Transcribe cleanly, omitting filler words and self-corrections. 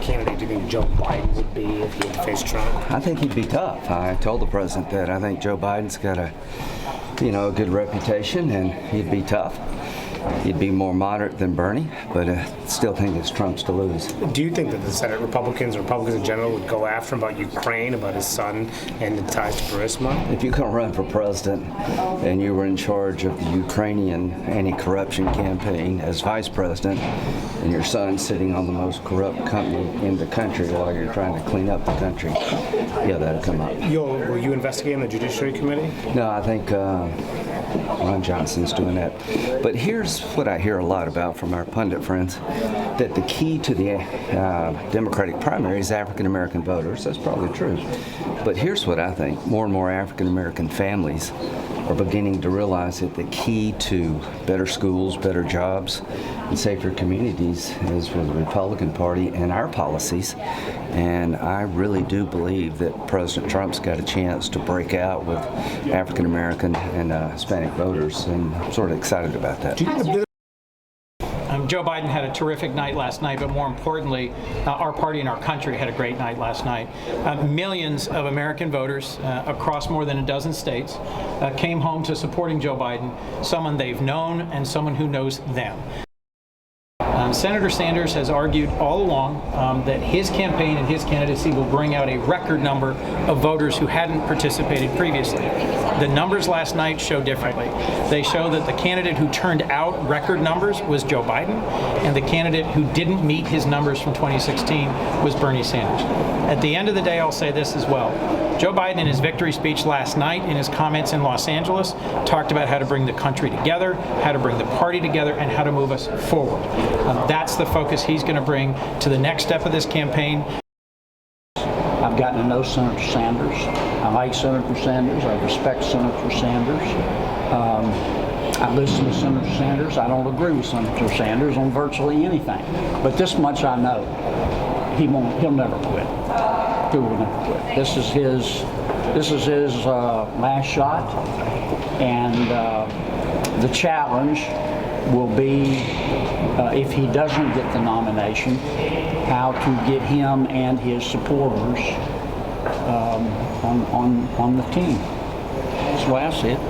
candidate do you think Joe Biden would be if he had to face Trump? I think he'd be tough. I told the president that I think Joe Biden's got a good reputation, and he'd be tough. He'd be more moderate than Bernie, but still think it's Trump's to lose. Do you think that the Senate Republicans in general, would go after him about Ukraine, about his son, and the ties to Burisma? If you can run for president and you were in charge of the Ukrainian anti-corruption campaign as vice president, and your son's sitting on the most corrupt company in the country while you're trying to clean up the country, yeah, that'd come up. Will you investigate in the Judiciary Committee? No, I think Ron Johnson's doing that. But here's what I hear a lot about from our pundit friends, that the key to the Democratic primary is African American voters. That's probably true. But here's what I think. More and more African American families are beginning to realize that the key to better schools, better jobs, and safer communities is with the Republican Party and our policies. And I really do believe that President Trump's got a chance to break out with African American and Hispanic voters, and I'm sort of excited about that. Joe Biden had a terrific night last night, but more importantly, our party and our country had a great night last night. Millions of American voters across more than a dozen states came home to supporting Joe Biden, someone they've known and someone who knows them. Senator Sanders has argued all along that his campaign and his candidacy will bring out a record number of voters who hadn't participated previously. The numbers last night show differently. They show that the candidate who turned out record numbers was Joe Biden, and the candidate who didn't meet his numbers from 2016 was Bernie Sanders. At the end of the day, I'll say this as well. Joe Biden, in his victory speech last night, in his comments in Los Angeles, talked about how to bring the country together, how to bring the party together, and how to move us forward. That's the focus he's going to bring to the next step of this campaign. I've gotten to know Senator Sanders. I like Senator Sanders. I respect Senator Sanders. I listen to Senator Sanders. I don't agree with Senator Sanders on virtually anything. But this much I know. He'll never quit. He will never quit. This is his last shot, and the challenge will be, if he doesn't get the nomination, how to get him and his supporters on the team. That's the way I see it.